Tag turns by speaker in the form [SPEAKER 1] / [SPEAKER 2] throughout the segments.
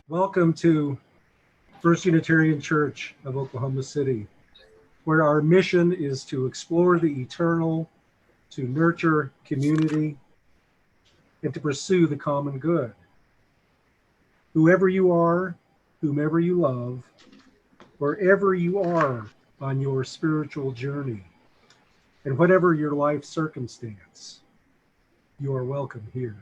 [SPEAKER 1] Welcome to First Unitarian Church of Oklahoma City, where our mission is to explore the eternal, to nurture community, and to pursue the common good. Whoever you are, whomever you love, wherever you are on your spiritual journey, and whatever your life circumstance, you are welcome here.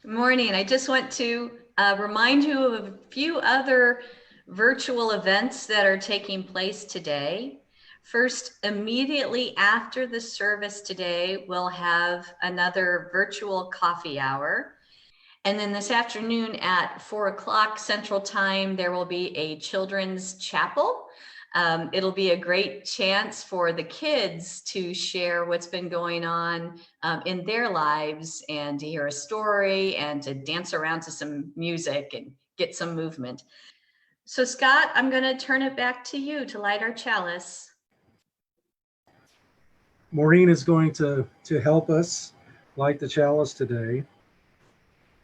[SPEAKER 2] Good morning. I just want to remind you of a few other virtual events that are taking place today. First, immediately after the service today, we'll have another virtual coffee hour. And then this afternoon at 4 o'clock Central Time, there will be a children's chapel. It'll be a great chance for the kids to share what's been going on in their lives and to hear a story and to dance around to some music and get some movement. So Scott, I'm going to turn it back to you to light our chalice.
[SPEAKER 1] Maureen is going to help us light the chalice today.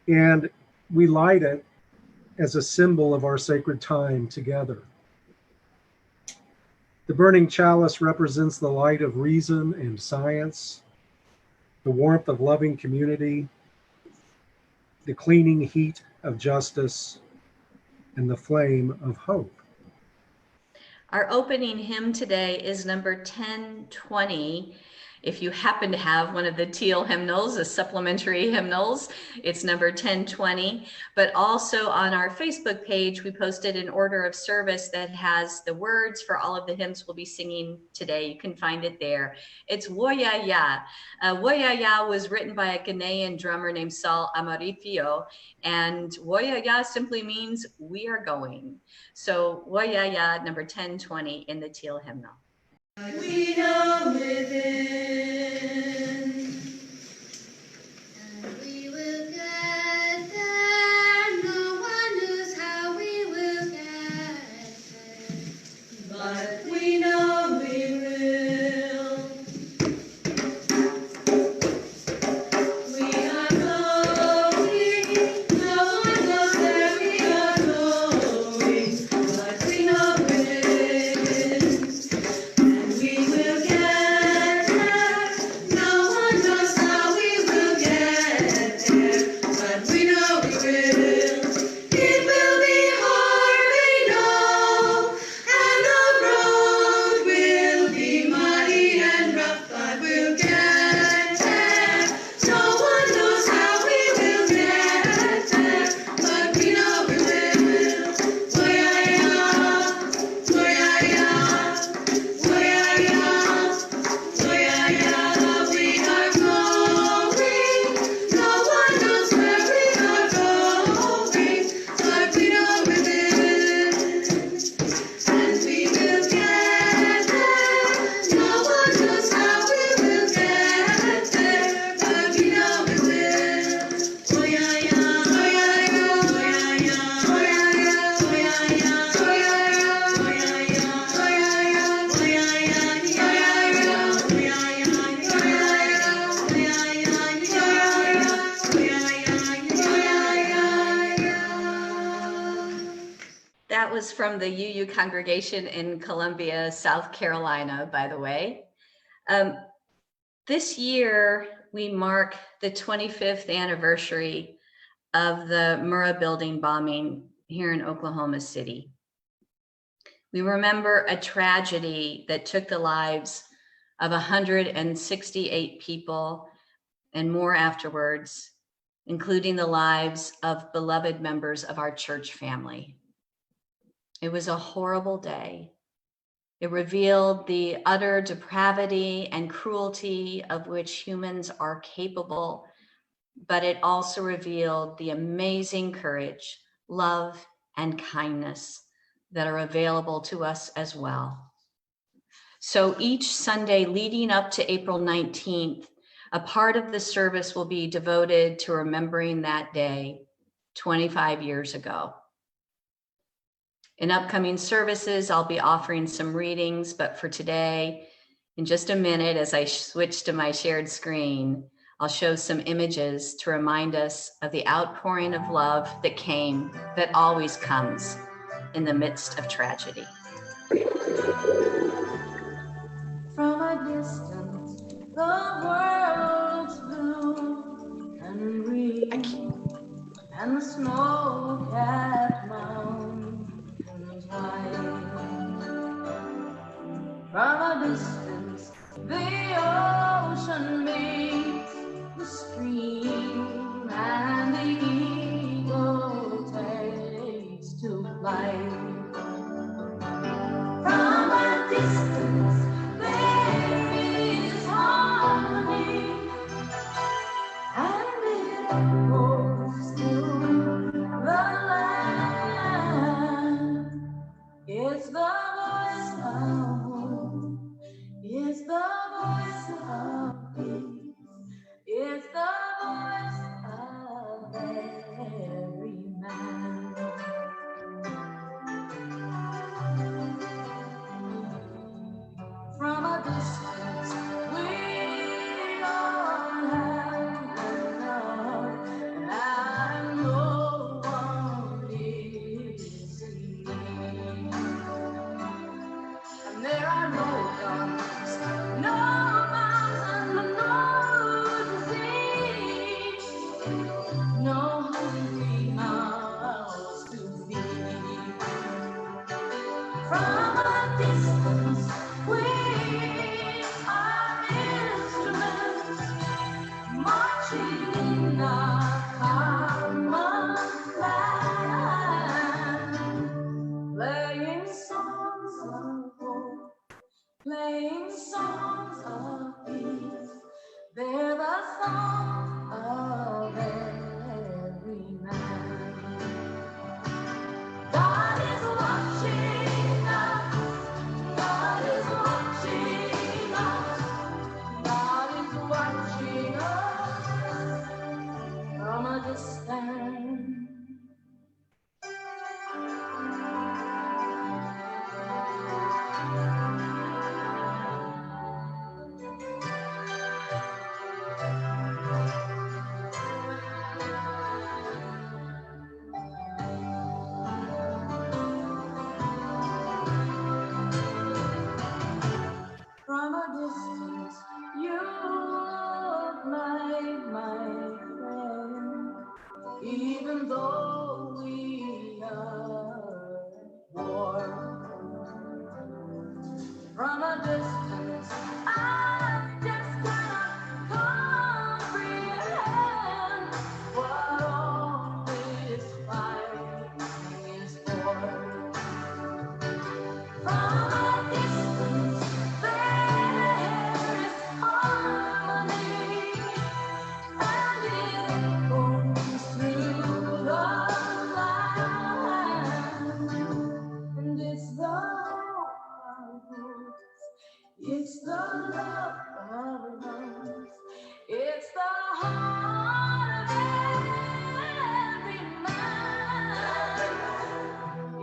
[SPEAKER 1] And we light it as a symbol of our sacred time together. The burning chalice represents the light of reason and science, the warmth of loving community, the cleaning heat of justice, and the flame of hope.
[SPEAKER 2] Our opening hymn today is number 1020. If you happen to have one of the teal hymnals, the supplementary hymnals, it's number 1020. But also on our Facebook page, we posted an order of service that has the words for all of the hymns we'll be singing today. You can find it there. It's Woya Ya. Woya Ya was written by a Ghanaian drummer named Saul Amarifio, and Woya Ya simply means we are going. So Woya Ya, number 1020 in the teal hymnal.
[SPEAKER 3] We know within, and we will get there. No one knows how we will get there, but we know we will. We are going, no one knows where we are going, but we know we will.
[SPEAKER 2] That was from the UU congregation in Columbia, South Carolina, by the way. This year, we mark the 25th anniversary of the Murrah building bombing here in Oklahoma City. We remember a tragedy that took the lives of 168 people and more afterwards, including the lives of beloved members of our church family. It was a horrible day. It revealed the utter depravity and cruelty of which humans are capable, but it also revealed the amazing courage, love, and kindness that are available to us as well. So each Sunday leading up to April 19th, a part of the service will be devoted to remembering that day 25 years ago. In upcoming services, I'll be offering some readings, but for today, in just a minute, as I switch to my shared screen, I'll show some images to remind us of the outpouring of love that came, that always comes in the midst of tragedy.
[SPEAKER 3] From a distance, the world's blue and green, and the snow-capped mountains white. From a distance, the ocean meets the stream, and the eagle takes to flight. From a distance, there is harmony, and it echoes through the land. It's the voice of hope, it's the voice of peace, it's the voice of every man. From a distance, we all have enough, and no one is seen. And there are no guns, no mountains, no disease, no hungry mouths to feed. From a distance, we are instruments marching in a common land, playing songs of hope, playing songs of peace. They're the songs of every man. God is watching us. God is watching us. God is watching us from a distance. From a distance, you look like my friend, even though we are at war. From a distance, I just cannot comprehend what all this fighting is for. From a distance, there is harmony, and it goes through the land. And it's the love of roots, it's the love of lungs, it's the heart of every man.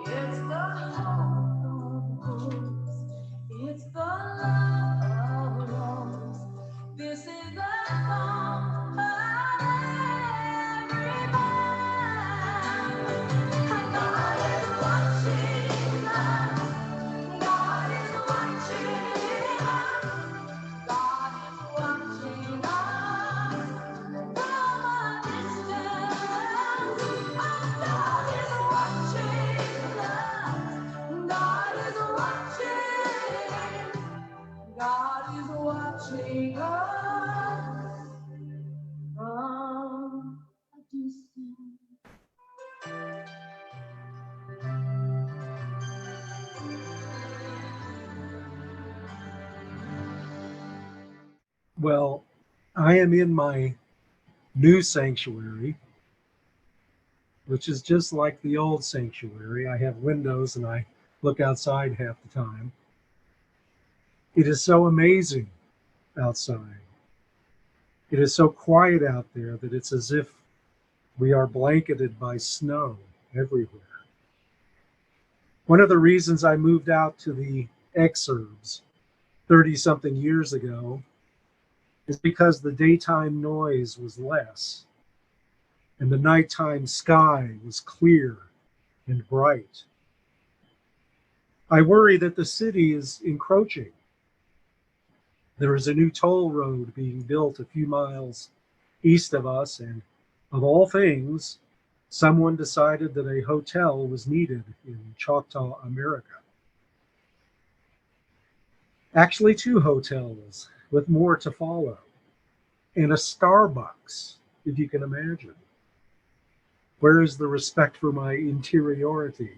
[SPEAKER 3] It's the hope of hopes, it's the love of loves. This is the song of every man. And God is watching us. God is watching us. God is watching us from a distance. Oh, God is watching us. God is watching. God is watching us from a distance.
[SPEAKER 1] Well, I am in my new sanctuary, which is just like the old sanctuary. I have windows and I look outside half the time. It is so amazing outside. It is so quiet out there that it's as if we are blanketed by snow everywhere. One of the reasons I moved out to the exurbs 30-something years ago is because the daytime noise was less and the nighttime sky was clear and bright. I worry that the city is encroaching. There is a new toll road being built a few miles east of us, and of all things, someone decided that a hotel was needed in Choctaw, America. Actually, two hotels with more to follow, and a Starbucks, if you can imagine. Where is the respect for my interiority?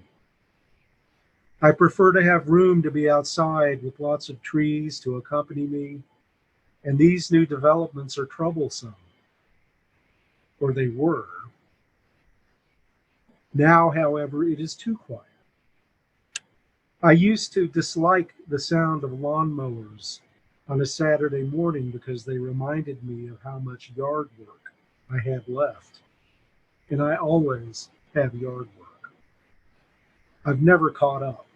[SPEAKER 1] I prefer to have room to be outside with lots of trees to accompany me, and these new developments are troublesome, or they were. Now, however, it is too quiet. I used to dislike the sound of lawnmowers on a Saturday morning because they reminded me of how much yard work I had left. And I always have yard work. I've never caught up.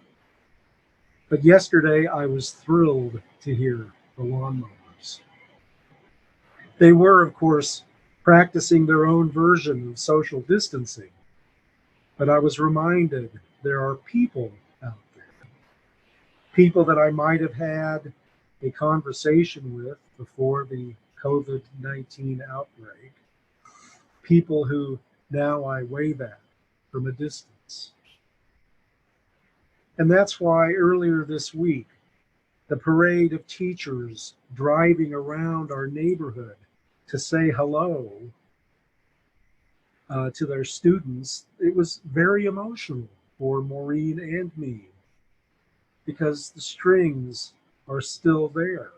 [SPEAKER 1] But yesterday I was thrilled to hear the lawnmowers. They were, of course, practicing their own version of social distancing. But I was reminded there are people out there, people that I might have had a conversation with before the COVID-19 outbreak, people who now I wave at from a distance. And that's why earlier this week, the parade of teachers driving around our neighborhood to say hello to their students, it was very emotional for Maureen and me because the strings are still there.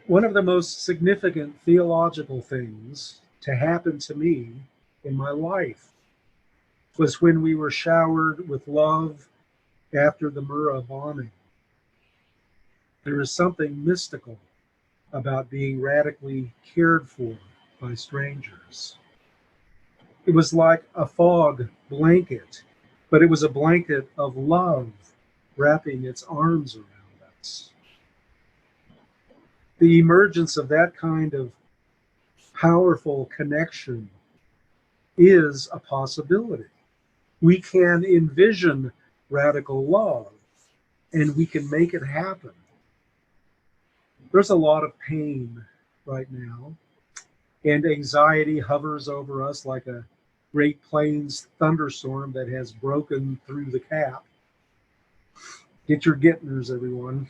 [SPEAKER 1] One of the most significant theological things to happen to me in my life was when we were showered with love after the Murrah bombing. There is something mystical about being radically cared for by strangers. It was like a fog blanket, but it was a blanket of love wrapping its arms around us. The emergence of that kind of powerful connection is a possibility. We can envision radical love and we can make it happen. There's a lot of pain right now, and anxiety hovers over us like a Great Plains thunderstorm that has broken through the cap. Get your Gittners, everyone.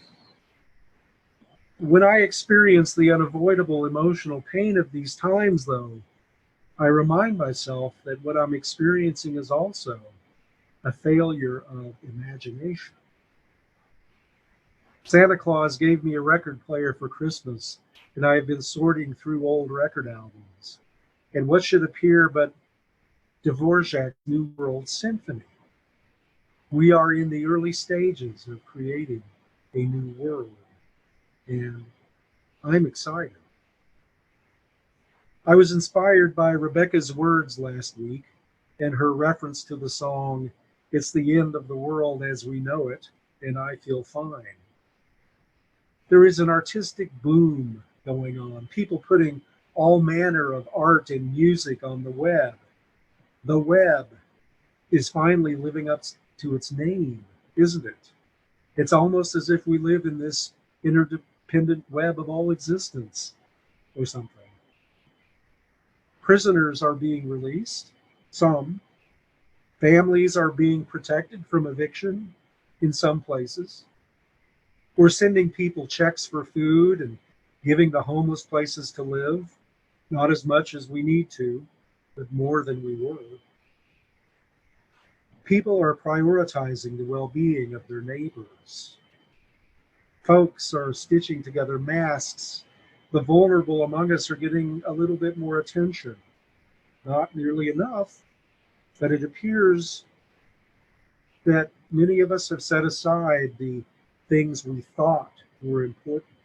[SPEAKER 1] When I experience the unavoidable emotional pain of these times, though, I remind myself that what I'm experiencing is also a failure of imagination. Santa Claus gave me a record player for Christmas, and I have been sorting through old record albums. And what should appear but Dvorak's New World Symphony? We are in the early stages of creating a new world, and I'm excited. I was inspired by Rebecca's words last week and her reference to the song, "It's the End of the World as We Know It, and I Feel Fine." There is an artistic boom going on, people putting all manner of art and music on the web. The web is finally living up to its name, isn't it? It's almost as if we live in this interdependent web of all existence or something. Prisoners are being released, some. Families are being protected from eviction in some places. We're sending people checks for food and giving the homeless places to live, not as much as we need to, but more than we were. People are prioritizing the well-being of their neighbors. Folks are stitching together masks. The vulnerable among us are getting a little bit more attention. Not nearly enough, but it appears that many of us have set aside the things we thought were important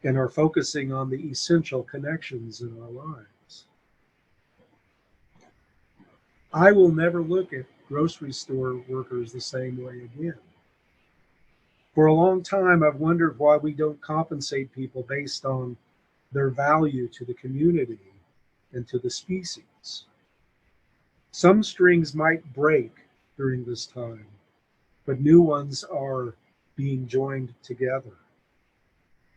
[SPEAKER 1] and are focusing on the essential connections in our lives. I will never look at grocery store workers the same way again. For a long time, I've wondered why we don't compensate people based on their value to the community and to the species. Some strings might break during this time, but new ones are being joined together.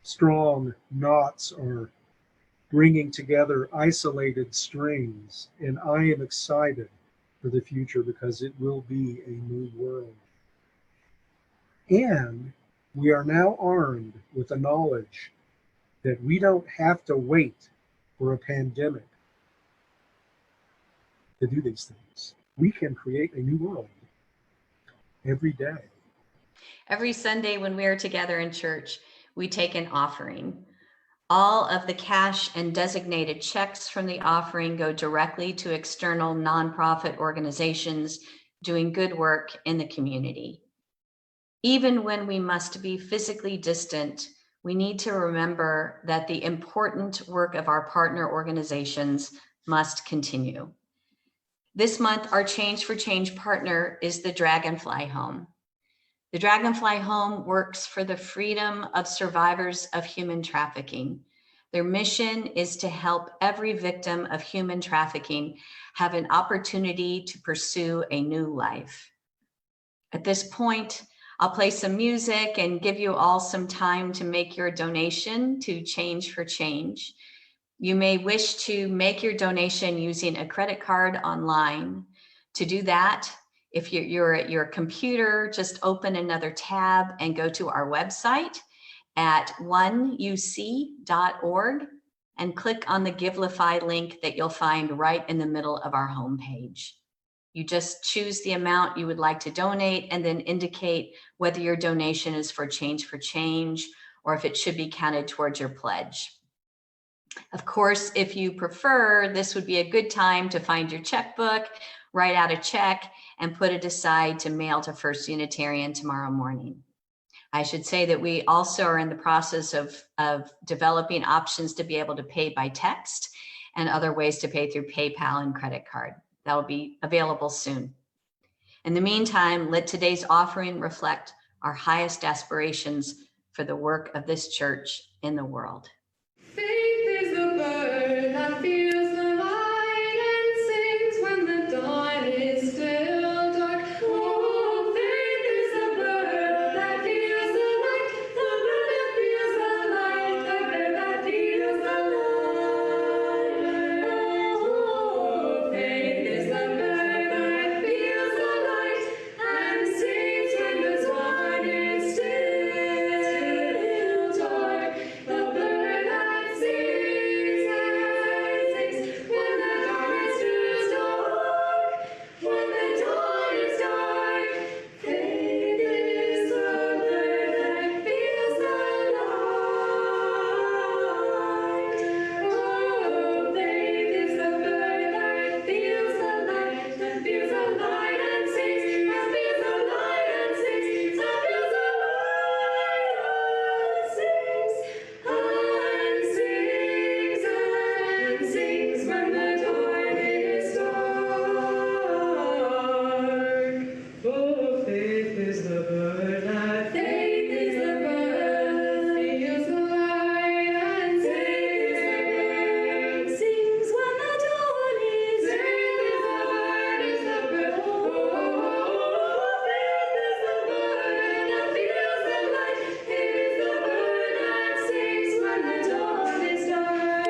[SPEAKER 1] Strong knots are bringing together isolated strings, and I am excited for the future because it will be a new world. And we are now armed with the knowledge that we don't have to wait for a pandemic to do these things. We can create a new world every day.
[SPEAKER 2] Every Sunday when we are together in church, we take an offering. All of the cash and designated checks from the offering go directly to external nonprofit organizations doing good work in the community. Even when we must be physically distant, we need to remember that the important work of our partner organizations must continue. This month, our Change for Change partner is the Dragonfly Home. The Dragonfly Home works for the freedom of survivors of human trafficking. Their mission is to help every victim of human trafficking have an opportunity to pursue a new life. At this point, I'll play some music and give you all some time to make your donation to Change for Change. You may wish to make your donation using a credit card online. To do that, if you're at your computer, just open another tab and go to our website at oneuc.org and click on the Givelify link that you'll find right in the middle of our homepage. You just choose the amount you would like to donate and then indicate whether your donation is for Change or if it should be counted towards your pledge. Of course, if you prefer, this would be a good time to find your checkbook, write out a check, and put it aside to mail to First Unitarian tomorrow morning. I should say that we also are in the process of developing options to be able to pay by text and other ways to pay through PayPal and credit card. That will be available soon. In the meantime, let today's offering reflect our highest aspirations for the work of this church in the world.
[SPEAKER 3] Faith is the bird that feels the light and sings when the dawn is still dark. Oh, faith is the bird that feels the light, the bird that feels the light, the bird that feels the light. Oh, faith is the bird that feels the light and sings when the dawn is still dark. The bird that sings when the dawn is too dark. When the dawn is dark, faith is the bird that feels the light. Oh, faith is the bird that feels the light, that feels the light and sings, that feels the light and sings, that feels the light and sings when the dawn is dark. Oh, faith is the bird that feels the light and sings when the dawn is dark. Faith is the bird. Oh, faith is the bird that feels the light. It is the bird that sings when the dawn is dark.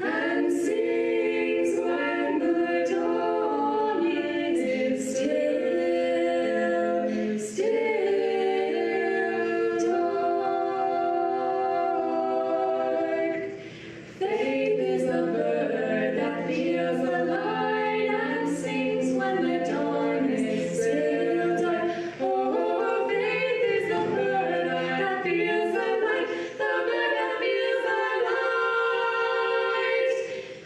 [SPEAKER 3] And sings when the dawn is still dark. Faith is the bird that feels the light and sings when the dawn is still dark. Oh, faith is the bird that feels the light, the bird that feels the light,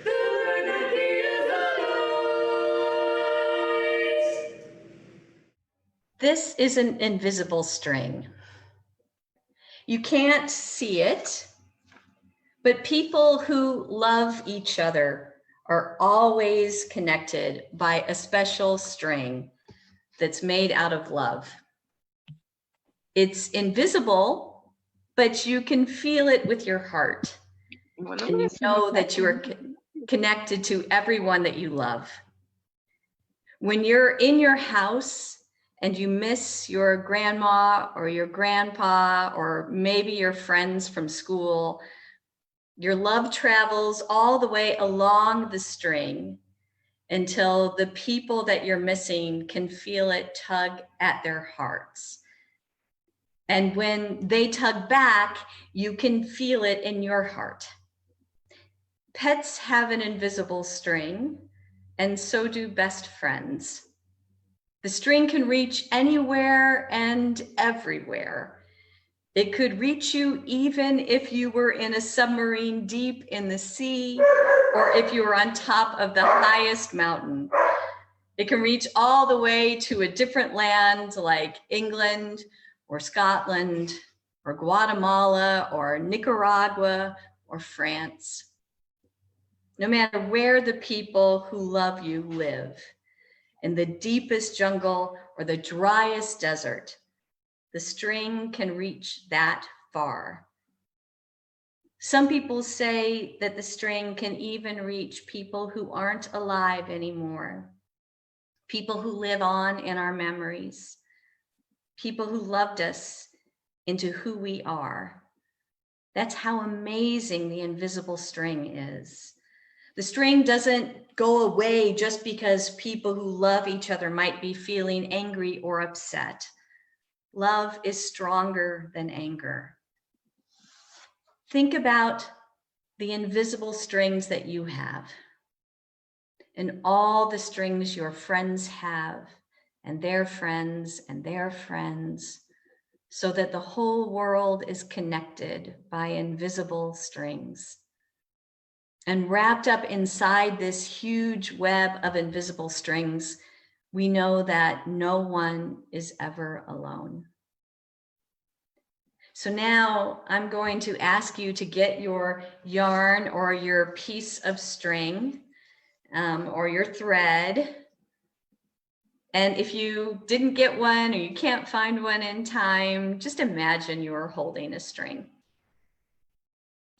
[SPEAKER 3] the bird that feels the light.
[SPEAKER 2] This is an invisible string. You can't see it, but people who love each other are always connected by a special string that's made out of love. It's invisible, but you can feel it with your heart. And you know that you are connected to everyone that you love. When you're in your house and you miss your grandma or your grandpa, or maybe your friends from school, your love travels all the way along the string until the people that you're missing can feel it tug at their hearts. And when they tug back, you can feel it in your heart. Pets have an invisible string, and so do best friends. The string can reach anywhere and everywhere. It could reach you even if you were in a submarine deep in the sea, or if you were on top of the highest mountain. It can reach all the way to a different land like England or Scotland or Guatemala or Nicaragua or France. No matter where the people who love you live, in the deepest jungle or the driest desert, the string can reach that far. Some people say that the string can even reach people who aren't alive anymore, people who live on in our memories, people who loved us into who we are. That's how amazing the invisible string is. The string doesn't go away just because people who love each other might be feeling angry or upset. Love is stronger than anger. Think about the invisible strings that you have, and all the strings your friends have, and their friends, so that the whole world is connected by invisible strings. And wrapped up inside this huge web of invisible strings, we know that no one is ever alone. So now I'm going to ask you to get your yarn or your piece of string or your thread. And if you didn't get one or you can't find one in time, just imagine you're holding a string.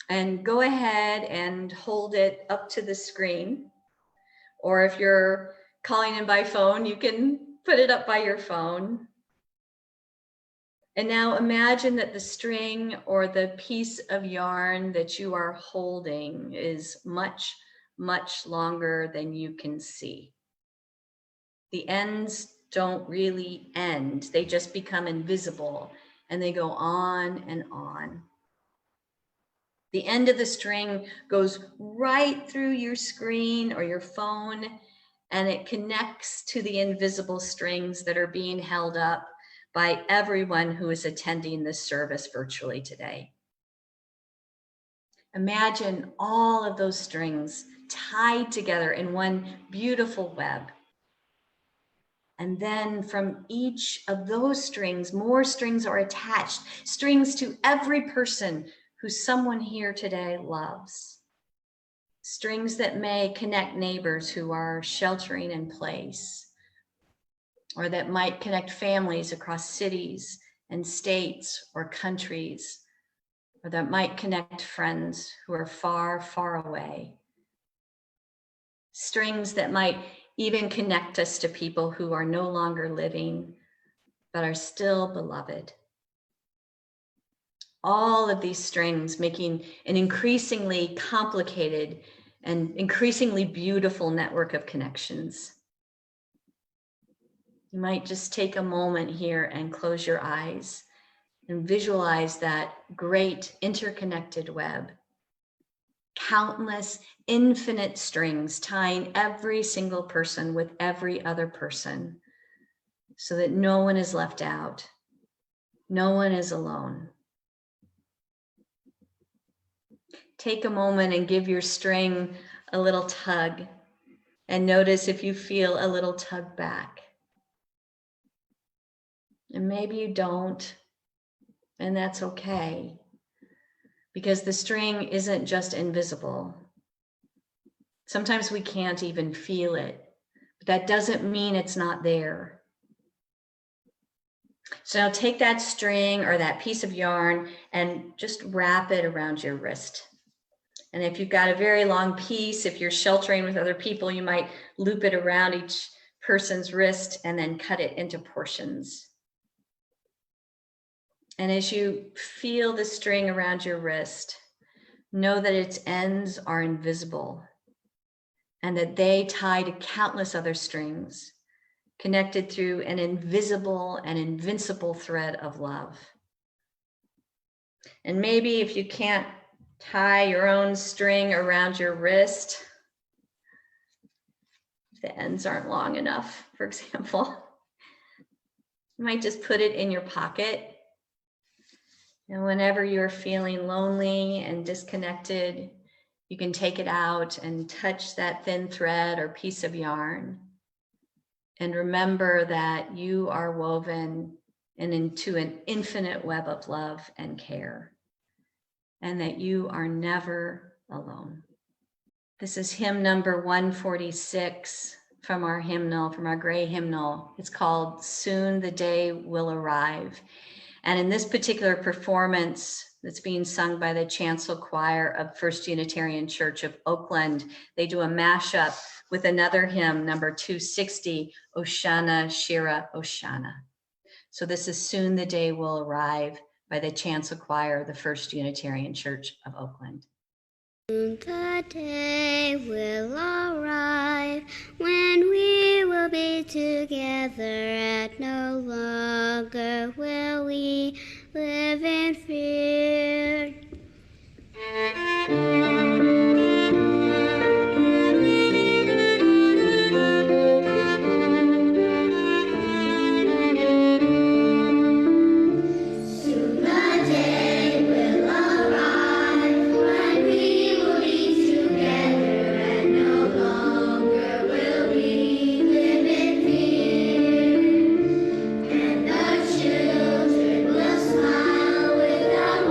[SPEAKER 2] And go ahead and hold it up to the screen. Or if you're calling in by phone, you can put it up by your phone. And now imagine that the string or the piece of yarn that you are holding is much, much longer than you can see. The ends don't really end. They just become invisible and they go on and on. The end of the string goes right through your screen or your phone, and it connects to the invisible strings that are being held up by everyone who is attending this service virtually today. Imagine all of those strings tied together in one beautiful web. And then from each of those strings, more strings are attached, strings to every person who someone here today loves. Strings that may connect neighbors who are sheltering in place, or that might connect families across cities and states or countries, or that might connect friends who are far, far away. Strings that might even connect us to people who are no longer living, but are still beloved. All of these strings making an increasingly complicated and increasingly beautiful network of connections. You might just take a moment here and close your eyes and visualize that great interconnected web. Countless infinite strings tying every single person with every other person so that no one is left out. No one is alone. Take a moment and give your string a little tug and notice if you feel a little tug back. And maybe you don't, and that's okay, because the string isn't just invisible. Sometimes we can't even feel it, but that doesn't mean it's not there. So now take that string or that piece of yarn and just wrap it around your wrist. And if you've got a very long piece, if you're sheltering with other people, you might loop it around each person's wrist and then cut it into portions. And as you feel the string around your wrist, know that its ends are invisible and that they tie to countless other strings connected through an invisible and invincible thread of love. And maybe if you can't tie your own string around your wrist, if the ends aren't long enough, for example, you might just put it in your pocket. And whenever you're feeling lonely and disconnected, you can take it out and touch that thin thread or piece of yarn. And remember that you are woven into an infinite web of love and care, and that you are never alone. This is hymn number 146 from our hymnal, from our gray hymnal. It's called Soon the Day Will Arrive. And in this particular performance that's being sung by the chancel choir of First Unitarian Church of Oakland, they do a mashup with another hymn, number 260, Oshana Shira Oshana. So this is Soon the Day Will Arrive by the chancel choir of the First Unitarian Church of Oakland.
[SPEAKER 3] Soon the day will arrive when we will be together, and no longer will we live in fear. Children will smile without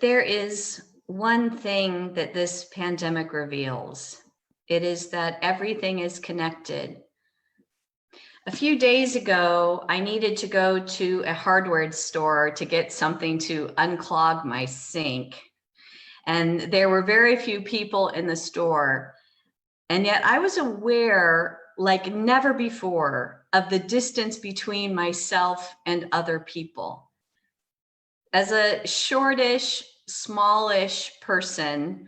[SPEAKER 2] there is one thing that this pandemic reveals. It is that everything is connected. A few days ago, I needed to go to a hardware store to get something to unclog my sink. And there were very few people in the store. And yet I was aware, like never before, of the distance between myself and other people. As a shortish, smallish person,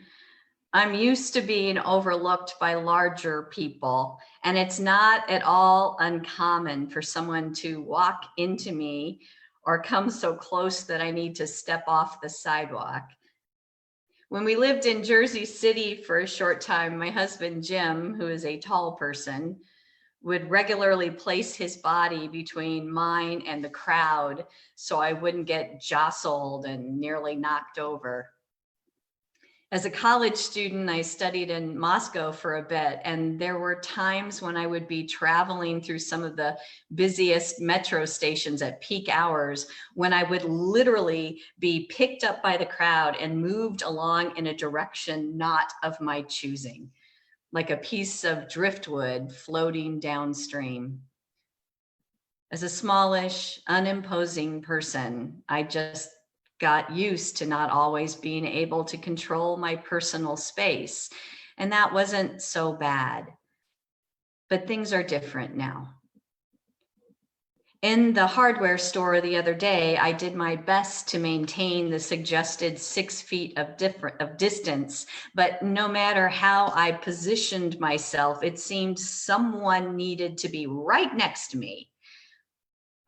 [SPEAKER 2] I'm used to being overlooked by larger people, and it's not at all uncommon for someone to walk into me or come so close that I need to step off the sidewalk. When we lived in Jersey City for a short time, my husband, Jim, who is a tall person, would regularly place his body between mine and the crowd so I wouldn't get jostled and nearly knocked over. As a college student, I studied in Moscow for a bit, and there were times when I would be traveling through some of the busiest metro stations at peak hours when I would literally be picked up by the crowd and moved along in a direction not of my choosing, like a piece of driftwood floating downstream. As a smallish, unimposing person, I just got used to not always being able to control my personal space. And that wasn't so bad. But things are different now. In the hardware store the other day, I did my best to maintain the suggested 6 feet of distance, but no matter how I positioned myself, it seemed someone needed to be right next to me.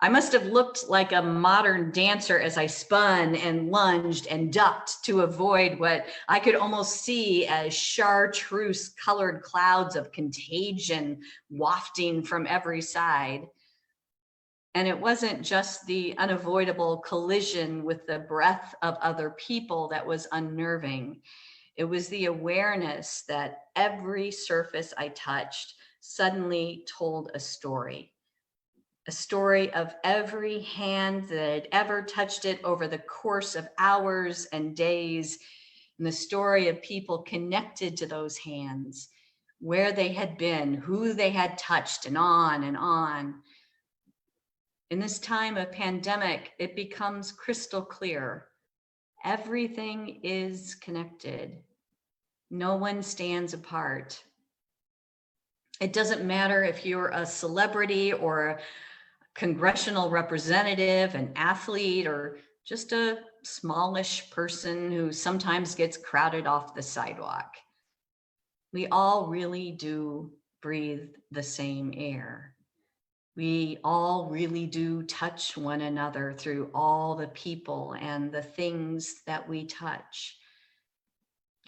[SPEAKER 2] I must have looked like a modern dancer as I spun and lunged and ducked to avoid what I could almost see as chartreuse colored clouds of contagion wafting from every side. And it wasn't just the unavoidable collision with the breath of other people that was unnerving. It was the awareness that every surface I touched suddenly told a story of every hand that had ever touched it over the course of hours and days, and the story of people connected to those hands, where they had been, who they had touched, and on and on. In this time of pandemic, it becomes crystal clear. Everything is connected. No one stands apart. It doesn't matter if you're a celebrity or a congressional representative, an athlete, or just a smallish person who sometimes gets crowded off the sidewalk. We all really do breathe the same air. We all really do touch one another through all the people and the things that we touch.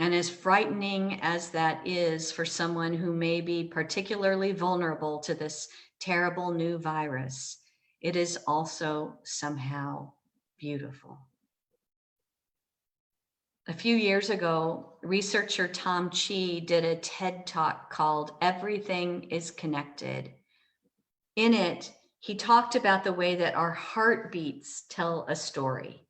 [SPEAKER 2] And as frightening as that is for someone who may be particularly vulnerable to this terrible new virus, it is also somehow beautiful. A few years ago, researcher Tom Chi did a TED Talk called "Everything is Connected." In it, he talked about the way that our heartbeats tell a story.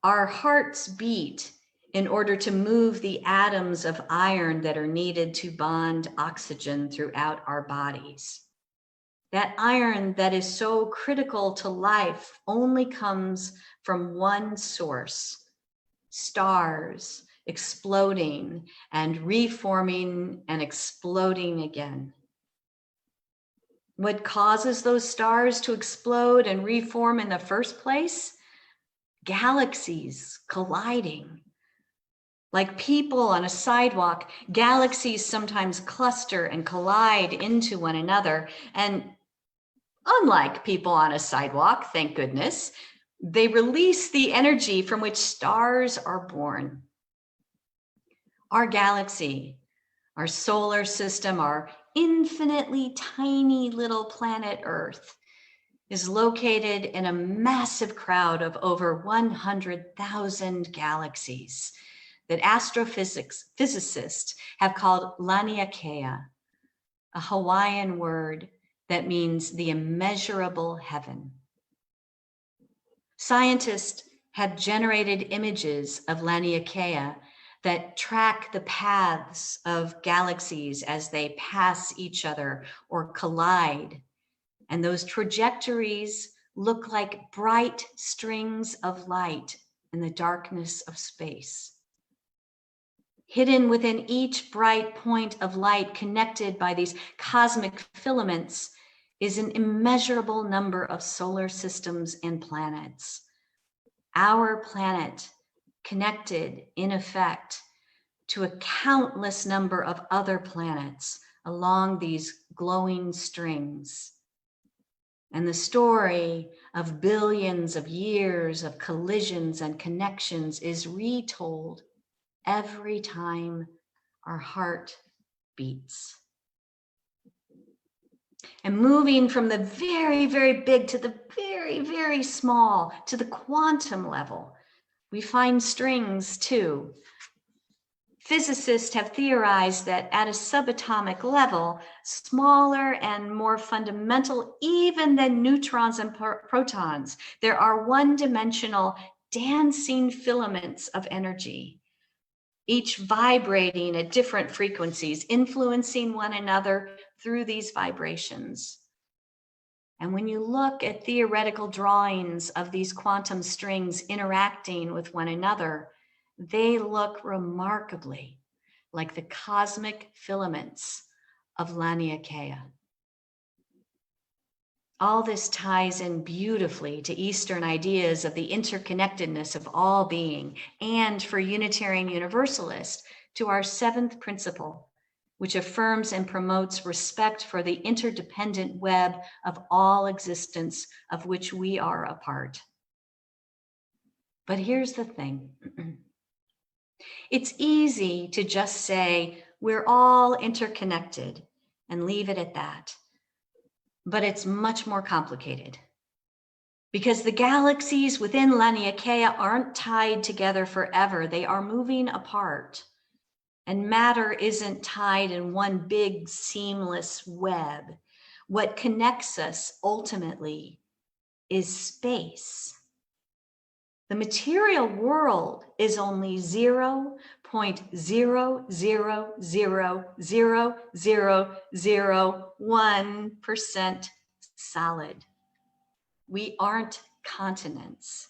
[SPEAKER 2] Our hearts beat in order to move the atoms of iron that are needed to bond oxygen throughout our bodies. That iron that is so critical to life only comes from one source: stars exploding and reforming and exploding again. What causes those stars to explode and reform in the first place? Galaxies colliding. Like people on a sidewalk, galaxies sometimes cluster and collide into one another. And unlike people on a sidewalk, thank goodness, they release the energy from which stars are born. Our galaxy, our solar system, our infinitely tiny little planet Earth, is located in a massive crowd of over 100,000 galaxies that astrophysicists have called Laniakea, a Hawaiian word that means the immeasurable heaven. Scientists have generated images of Laniakea that track the paths of galaxies as they pass each other or collide. And those trajectories look like bright strings of light in the darkness of space. Hidden within each bright point of light connected by these cosmic filaments is an immeasurable number of solar systems and planets. Our planet connected, in effect, to a countless number of other planets along these glowing strings. And the story of billions of years of collisions and connections is retold every time our heart beats. And moving from the very, very big to the very, very small, to the quantum level, we find strings too. Physicists have theorized that at a subatomic level, smaller and more fundamental even than neutrons and protons, there are one-dimensional dancing filaments of energy, each vibrating at different frequencies, influencing one another through these vibrations. And when you look at theoretical drawings of these quantum strings interacting with one another, they look remarkably like the cosmic filaments of Laniakea. All this ties in beautifully to Eastern ideas of the interconnectedness of all being, and for Unitarian Universalists, to our seventh principle, which affirms and promotes respect for the interdependent web of all existence of which we are a part. But here's the thing. It's easy to just say we're all interconnected and leave it at that. But it's much more complicated, because the galaxies within Laniakea aren't tied together forever. They are moving apart, and matter isn't tied in one big seamless web. What connects us ultimately is space. The material world is only 0.0000001% solid. We aren't continents,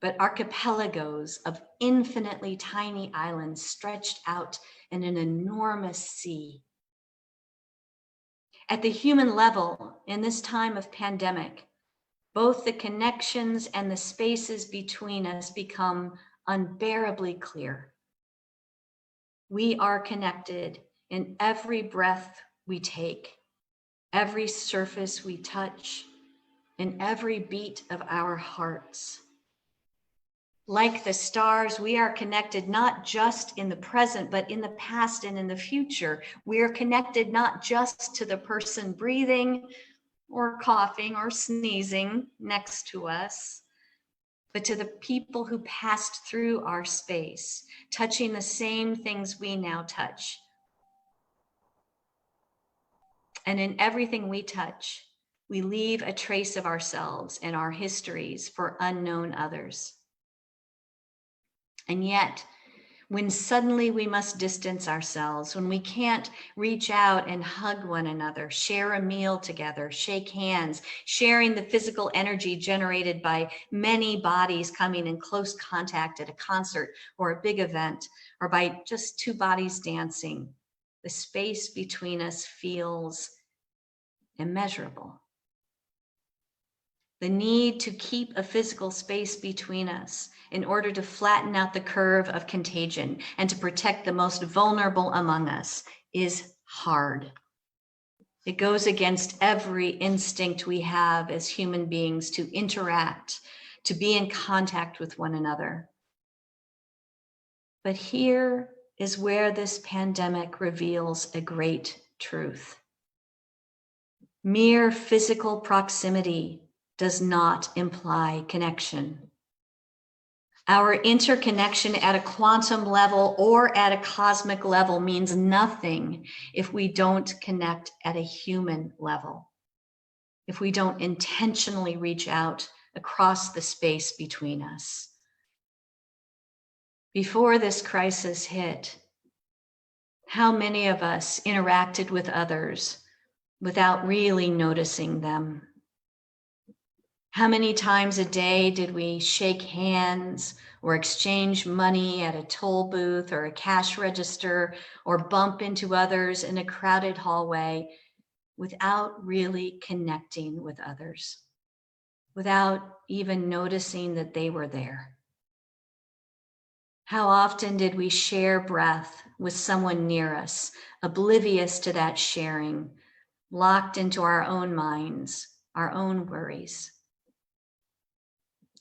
[SPEAKER 2] but archipelagos of infinitely tiny islands stretched out in an enormous sea. At the human level, in this time of pandemic, both the connections and the spaces between us become unbearably clear. We are connected in every breath we take, every surface we touch, in every beat of our hearts. Like the stars, we are connected not just in the present, but in the past and in the future. We are connected not just to the person breathing or coughing or sneezing next to us, but to the people who passed through our space, touching the same things we now touch. And in everything we touch, we leave a trace of ourselves and our histories for unknown others. And yet, when suddenly we must distance ourselves, when we can't reach out and hug one another, share a meal together, shake hands, sharing the physical energy generated by many bodies coming in close contact at a concert or a big event, or by just two bodies dancing, the space between us feels immeasurable. The need to keep a physical space between us in order to flatten out the curve of contagion and to protect the most vulnerable among us is hard. It goes against every instinct we have as human beings to interact, to be in contact with one another. But here is where this pandemic reveals a great truth. Mere physical proximity does not imply connection. Our interconnection at a quantum level or at a cosmic level means nothing if we don't connect at a human level, if we don't intentionally reach out across the space between us. Before this crisis hit, how many of us interacted with others without really noticing them? How many times a day did we shake hands or exchange money at a toll booth or a cash register or bump into others in a crowded hallway without really connecting with others, without even noticing that they were there? How often did we share breath with someone near us, oblivious to that sharing, locked into our own minds, our own worries?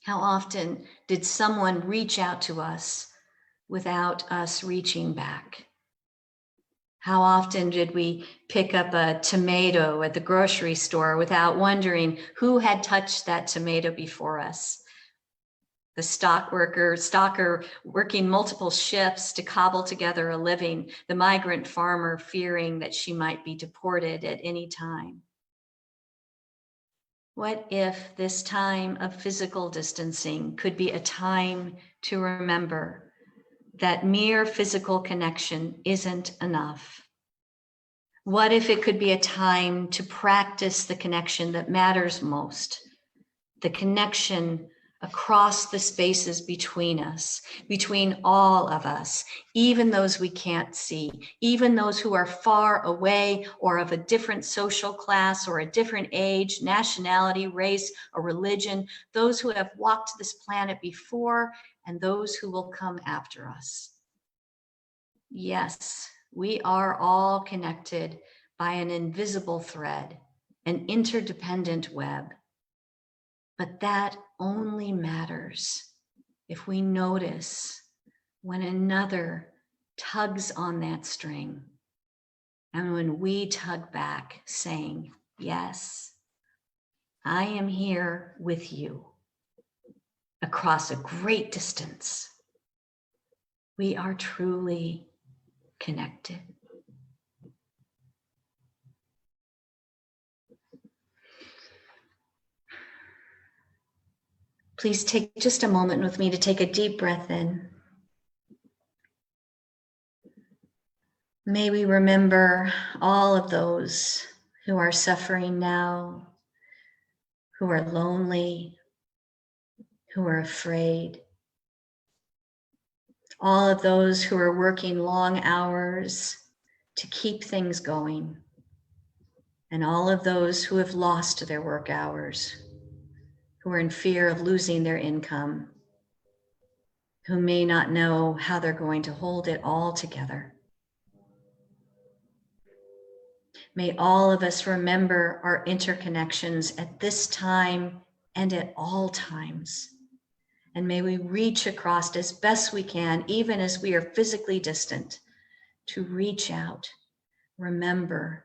[SPEAKER 2] How often did someone reach out to us without us reaching back? How often did we pick up a tomato at the grocery store without wondering who had touched that tomato before us? The stalker working multiple shifts to cobble together a living, the migrant farmer fearing that she might be deported at any time. What if this time of physical distancing could be a time to remember that mere physical connection isn't enough? What if it could be a time to practice the connection that matters most, the connection across the spaces between us, between all of us, even those we can't see, even those who are far away or of a different social class or a different age, nationality, race, or religion, those who have walked this planet before and those who will come after us. Yes, we are all connected by an invisible thread, an interdependent web. But that only matters if we notice when another tugs on that string and when we tug back saying, yes, I am here with you across a great distance. We are truly connected. Please take just a moment with me to take a deep breath in. May we remember all of those who are suffering now, who are lonely, who are afraid. All of those who are working long hours to keep things going. And all of those who have lost their work hours, who are in fear of losing their income, who may not know how they're going to hold it all together. May all of us remember our interconnections at this time and at all times. And may we reach across as best we can, even as we are physically distant, to reach out, remember,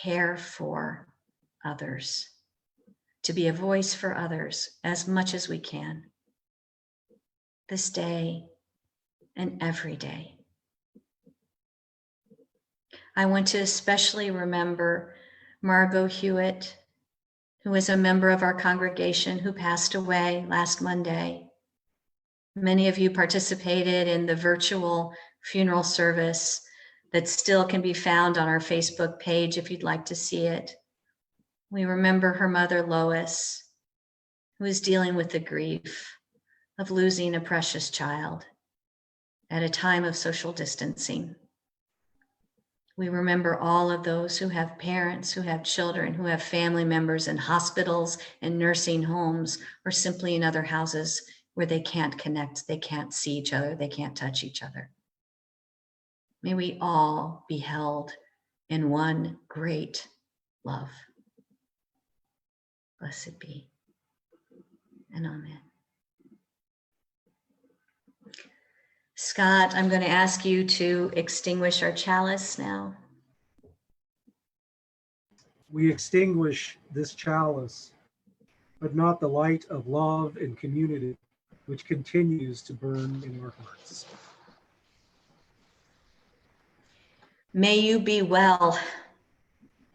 [SPEAKER 2] care for others, to be a voice for others as much as we can, this day and every day. I want to especially remember Margot Hewitt, who is a member of our congregation who passed away last Monday. Many of you participated in the virtual funeral service that still can be found on our Facebook page if you'd like to see it. We remember her mother, Lois, who is dealing with the grief of losing a precious child at a time of social distancing. We remember all of those who have parents, who have children, who have family members in hospitals and nursing homes, or simply in other houses where they can't connect, they can't see each other, they can't touch each other. May we all be held in one great love. Blessed be, and amen. Scott, I'm going to ask you to extinguish our chalice now.
[SPEAKER 1] We extinguish this chalice, but not the light of love and community, which continues to burn in our hearts.
[SPEAKER 2] May you be well.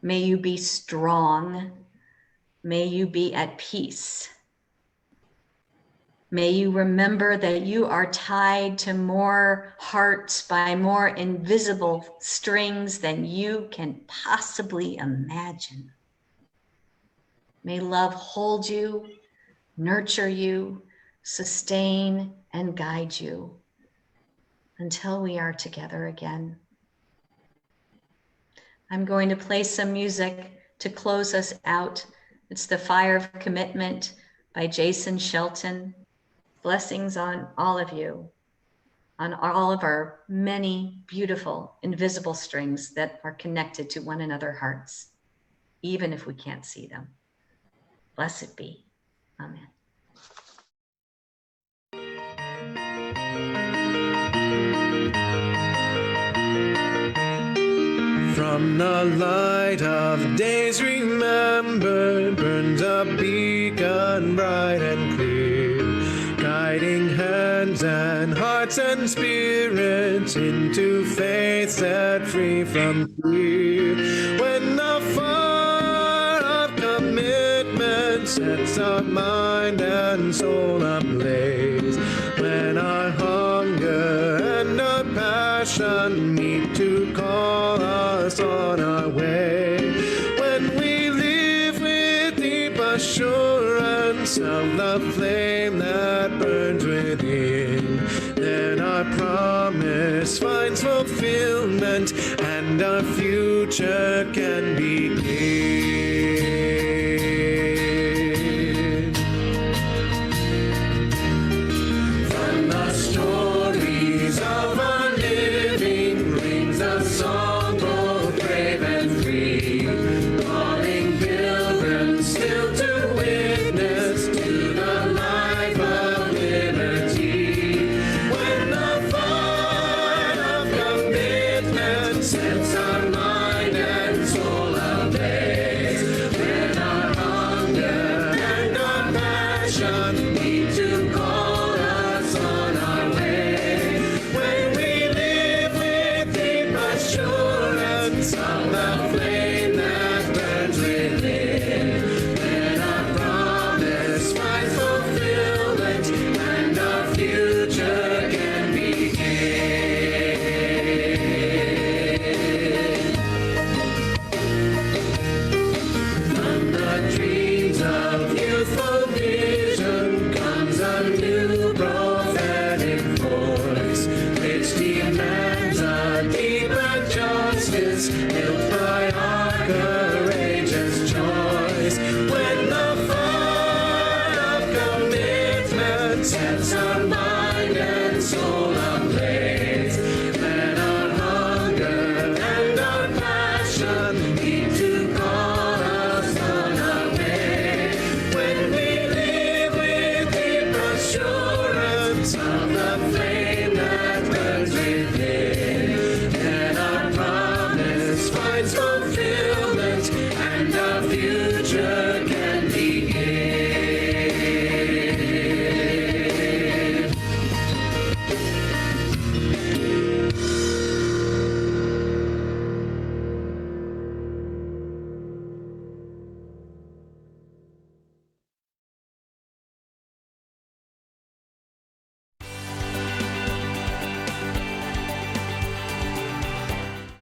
[SPEAKER 2] May you be strong. May you be at peace. May you remember that you are tied to more hearts by more invisible strings than you can possibly imagine. May love hold you, nurture you, sustain, and guide you until we are together again. I'm going to play some music to close us out. It's The Fire of Commitment by Jason Shelton. Blessings on all of you, on all of our many beautiful invisible strings that are connected to one another's hearts, even if we can't see them. Blessed be. Amen.
[SPEAKER 4] From the light of days remembered burns a beacon bright and clear, guiding hands and hearts and spirits into faith set free from fear. When the fire of commitment sets our mind and soul ablaze, when our hunger and our passion meet to call us on our way, when we live with deep assurance of the flame that burns within, then our promise finds fulfillment and our future can begin. From the stories of our living rings a song both brave and free, calling pilgrims still to witness to the life of liberty. When the fire of commitment sets our mind and soul ablaze, when our hunger and our passion need to call us on our way, when we live with deep assurance of the flame that burns within, then our promise finds fulfillment and our future can begin. From the dreams of youthful vision comes a new prophetic voice, which demands a deeper justice built by our